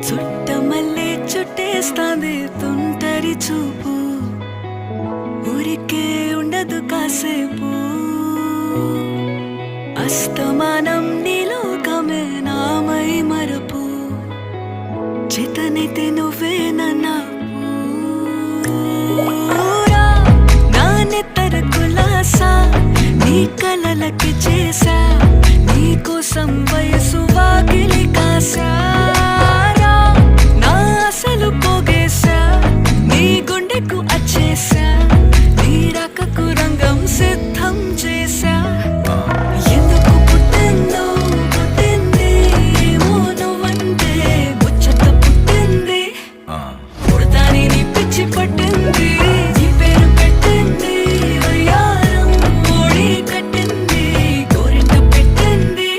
చుట్టమల్లే చుట్టేస్తాంది తుంటరి చూపు, ఊరికే ఉండదు కాసేపు. అస్తమానం నీలోకమే నామై మరపు, చేతనైతే నువ్వే నూరా నా నెత్తర కులాసా నీ కలలకి చేసా.